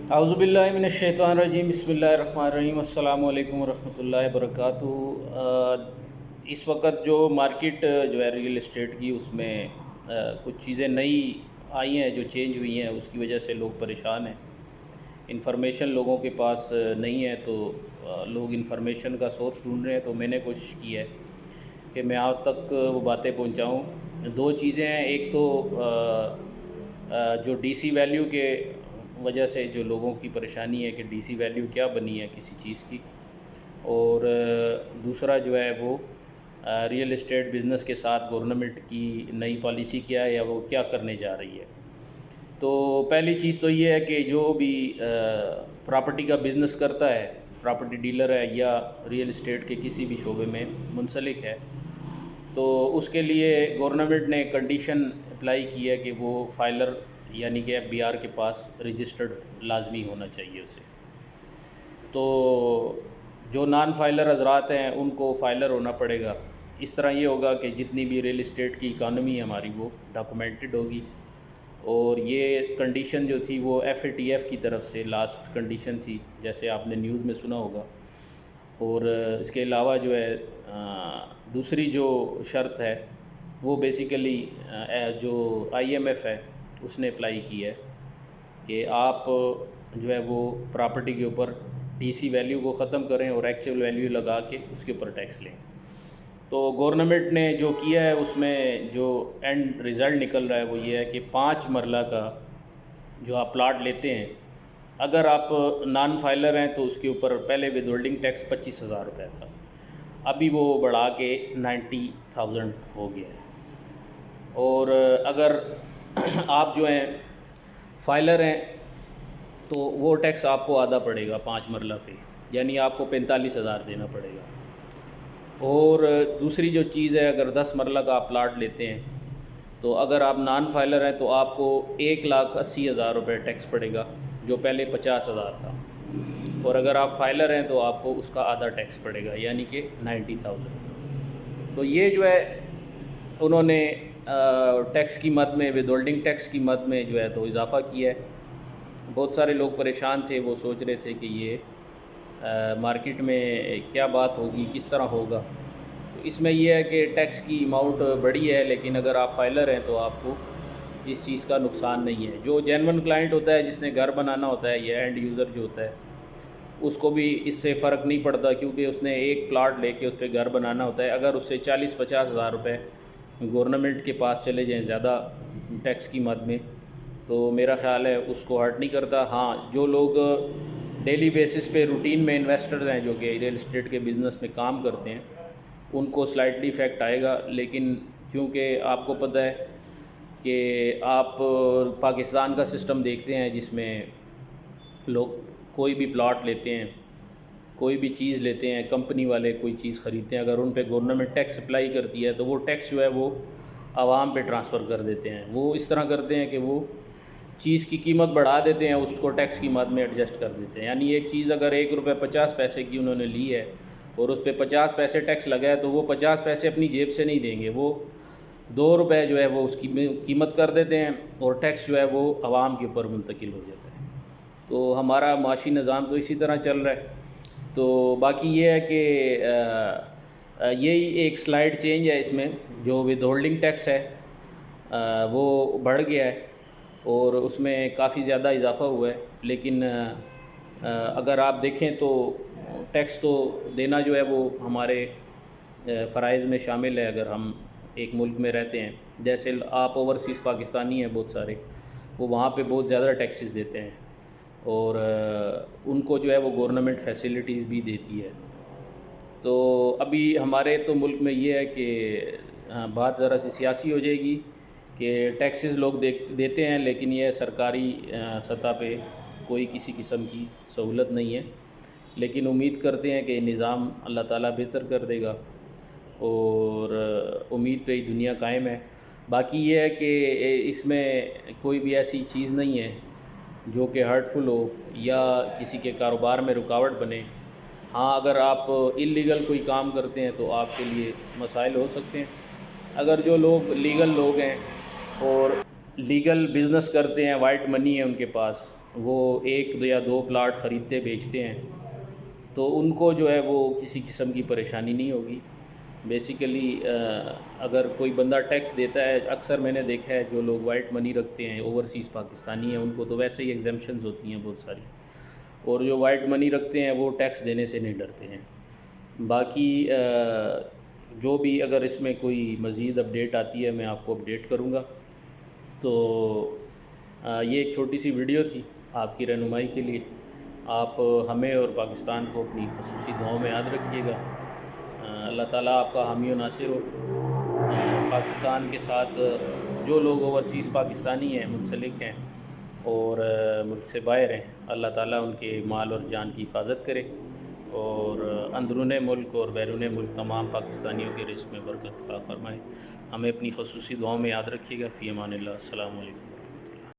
اعوذ باللہ من الشیطان الرجیم، بسم اللہ الرحمن الرحیم، السلام علیکم ورحمۃ اللہ وبرکاتہ۔ اس وقت جو مارکیٹ جو ہے ریئل اسٹیٹ کی، اس میں کچھ چیزیں نئی آئی ہیں جو چینج ہوئی ہیں، اس کی وجہ سے لوگ پریشان ہیں۔ انفارمیشن لوگوں کے پاس نہیں ہے، تو لوگ انفارمیشن کا سورس ڈھونڈ رہے ہیں۔ تو میں نے کوشش کی ہے کہ میں آپ تک وہ باتیں پہنچاؤں۔ دو چیزیں ہیں، ایک تو جو ڈی سی ویلیو کے وجہ سے جو لوگوں کی پریشانی ہے کہ ڈی سی ویلیو کیا بنی ہے کسی چیز کی، اور دوسرا جو ہے وہ ریئل اسٹیٹ بزنس کے ساتھ گورنمنٹ کی نئی پالیسی کیا ہے یا وہ کیا کرنے جا رہی ہے۔ تو پہلی چیز تو یہ ہے کہ جو بھی پراپرٹی کا بزنس کرتا ہے، پراپرٹی ڈیلر ہے یا ریئل اسٹیٹ کے کسی بھی شعبے میں منسلک ہے، تو اس کے لیے گورنمنٹ نے کنڈیشن اپلائی کی ہے کہ وہ فائلر یعنی کہ ایف بی آر کے پاس رجسٹرڈ لازمی ہونا چاہیے اسے۔ تو جو نان فائلر حضرات ہیں ان کو فائلر ہونا پڑے گا۔ اس طرح یہ ہوگا کہ جتنی بھی ریئل اسٹیٹ کی اکانومی ہے ہماری، وہ ڈاکومنٹڈ ہوگی۔ اور یہ کنڈیشن جو تھی وہ ایف اے ٹی ایف کی طرف سے لاسٹ کنڈیشن تھی، جیسے آپ نے نیوز میں سنا ہوگا۔ اور اس کے علاوہ جو ہے دوسری جو شرط ہے وہ بیسیکلی جو آئی ایم ایف ہے اس نے اپلائی کی ہے کہ آپ جو ہے وہ پراپرٹی کے اوپر ڈی سی ویلیو کو ختم کریں اور ایکچوئل ویلیو لگا کے اس کے اوپر ٹیکس لیں۔ تو گورنمنٹ نے جو کیا ہے اس میں جو اینڈ ریزلٹ نکل رہا ہے وہ یہ ہے کہ 5 مرلہ کا جو آپ پلاٹ لیتے ہیں، اگر آپ نان فائلر ہیں تو اس کے اوپر پہلے ود ہولڈنگ ٹیکس 25,000 روپے تھا، ابھی وہ بڑھا کے 90,000 ہو گیا ہے۔ اور اگر آپ جو ہیں فائلر ہیں تو وہ ٹیکس آپ کو آدھا پڑے گا 5 مرلہ پہ، یعنی آپ کو 45,000 دینا پڑے گا۔ اور دوسری جو چیز ہے، اگر 10 مرلہ کا آپ پلاٹ لیتے ہیں تو اگر آپ نان فائلر ہیں تو آپ کو 1,80,000 روپے ٹیکس پڑے گا، جو پہلے 50,000 تھا۔ اور اگر آپ فائلر ہیں تو آپ کو اس کا آدھا ٹیکس پڑے گا، یعنی کہ 90,000۔ تو یہ جو ہے انہوں نے ٹیکس کی مد میں، ود ہولڈنگ ٹیکس کی مد میں جو ہے تو اضافہ کیا ہے۔ بہت سارے لوگ پریشان تھے، وہ سوچ رہے تھے کہ یہ مارکیٹ میں کیا بات ہوگی، کس طرح ہوگا۔ تو اس میں یہ ہے کہ ٹیکس کی اماؤنٹ بڑی ہے، لیکن اگر آپ فائلر ہیں تو آپ کو اس چیز کا نقصان نہیں ہے۔ جو جینون کلائنٹ ہوتا ہے، جس نے گھر بنانا ہوتا ہے، یا اینڈ یوزر جو ہوتا ہے، اس کو بھی اس سے فرق نہیں پڑتا، کیونکہ اس نے ایک پلاٹ لے کے اس پہ گھر بنانا ہوتا ہے۔ اگر اس سے 40-50 ہزار روپے گورنمنٹ کے پاس چلے جائیں زیادہ ٹیکس کی مد میں، تو میرا خیال ہے اس کو ہرٹ نہیں کرتا۔ ہاں، جو لوگ ڈیلی بیسس پہ روٹین میں انویسٹرز ہیں جو کہ ریئل اسٹیٹ کے بزنس میں کام کرتے ہیں، ان کو سلائٹلی افیکٹ آئے گا۔ لیکن کیونکہ آپ کو پتہ ہے کہ آپ پاکستان کا سسٹم دیکھتے ہیں جس میں لوگ کوئی بھی پلاٹ لیتے ہیں، کوئی بھی چیز لیتے ہیں، کمپنی والے کوئی چیز خریدتے ہیں، اگر ان پہ گورنمنٹ ٹیکس اپلائی کرتی ہے تو وہ ٹیکس جو ہے وہ عوام پہ ٹرانسفر کر دیتے ہیں۔ وہ اس طرح کرتے ہیں کہ وہ چیز کی قیمت بڑھا دیتے ہیں، اس کو ٹیکس کی مد میں ایڈجسٹ کر دیتے ہیں۔ یعنی ایک چیز اگر 1 روپے 50 پیسے کی انہوں نے لی ہے اور اس پہ 50 پیسے ٹیکس لگا ہے، تو وہ 50 پیسے اپنی جیب سے نہیں دیں گے، وہ 2 روپے جو ہے وہ اس کی قیمت کر دیتے ہیں، اور ٹیکس جو ہے وہ عوام کے اوپر منتقل ہو جاتا ہے۔ تو ہمارا معاشی نظام تو اسی طرح چل رہا ہے۔ تو باقی یہ ہے کہ یہی ایک سلائڈ چینج ہے اس میں، جو ود ہولڈنگ ٹیکس ہے وہ بڑھ گیا ہے اور اس میں کافی زیادہ اضافہ ہوا ہے۔ لیکن اگر آپ دیکھیں تو ٹیکس تو دینا جو ہے وہ ہمارے فرائض میں شامل ہے۔ اگر ہم ایک ملک میں رہتے ہیں، جیسے آپ اوورسیز پاکستانی ہیں بہت سارے، وہ وہاں پہ بہت زیادہ ٹیکسز دیتے ہیں، اور ان کو جو ہے وہ گورنمنٹ فیسلٹیز بھی دیتی ہے۔ تو ابھی ہمارے تو ملک میں یہ ہے کہ بات ذرا سی سیاسی ہو جائے گی کہ ٹیکسز لوگ دیتے ہیں، لیکن یہ سرکاری سطح پہ کوئی کسی قسم کی سہولت نہیں ہے۔ لیکن امید کرتے ہیں کہ نظام اللہ تعالیٰ بہتر کر دے گا، اور امید پہ ہی دنیا قائم ہے۔ باقی یہ ہے کہ اس میں کوئی بھی ایسی چیز نہیں ہے جو کہ ہرٹفل ہو یا کسی کے کاروبار میں رکاوٹ بنے۔ ہاں، اگر آپ انلیگل کوئی کام کرتے ہیں تو آپ کے لیے مسائل ہو سکتے ہیں۔ اگر جو لوگ لیگل لوگ ہیں اور لیگل بزنس کرتے ہیں، وائٹ منی ہے ان کے پاس، وہ ایک یا دو پلاٹ خریدتے بیچتے ہیں تو ان کو جو ہے وہ کسی قسم کی پریشانی نہیں ہوگی۔ بیسیکلی اگر کوئی بندہ ٹیکس دیتا ہے، اکثر میں نے دیکھا ہے جو لوگ وائٹ منی رکھتے ہیں اوورسیز پاکستانی ہیں، ان کو تو ویسے ہی ایگزیمپشنز ہوتی ہیں بہت ساری، اور جو وائٹ منی رکھتے ہیں وہ ٹیکس دینے سے نہیں ڈرتے ہیں۔ باقی جو بھی اگر اس میں کوئی مزید اپڈیٹ آتی ہے میں آپ کو اپڈیٹ کروں گا۔ تو یہ ایک چھوٹی سی ویڈیو تھی آپ کی رہنمائی کے لیے۔ آپ ہمیں اور پاکستان کو اپنی خصوصی دعاؤں میں یاد رکھیے گا۔ اللہ تعالیٰ آپ کا حامی و ناصر ہو۔ پاکستان کے ساتھ جو لوگ اوورسیز پاکستانی ہیں، منسلک ہیں اور ملک سے باہر ہیں، اللہ تعالیٰ ان کے مال اور جان کی حفاظت کرے، اور اندرون ملک اور بیرون ملک تمام پاکستانیوں کے رزق میں برکت عطا فرمائے۔ ہمیں اپنی خصوصی دعاؤں میں یاد رکھیے گا۔ فی امان اللہ۔ السلام علیکم۔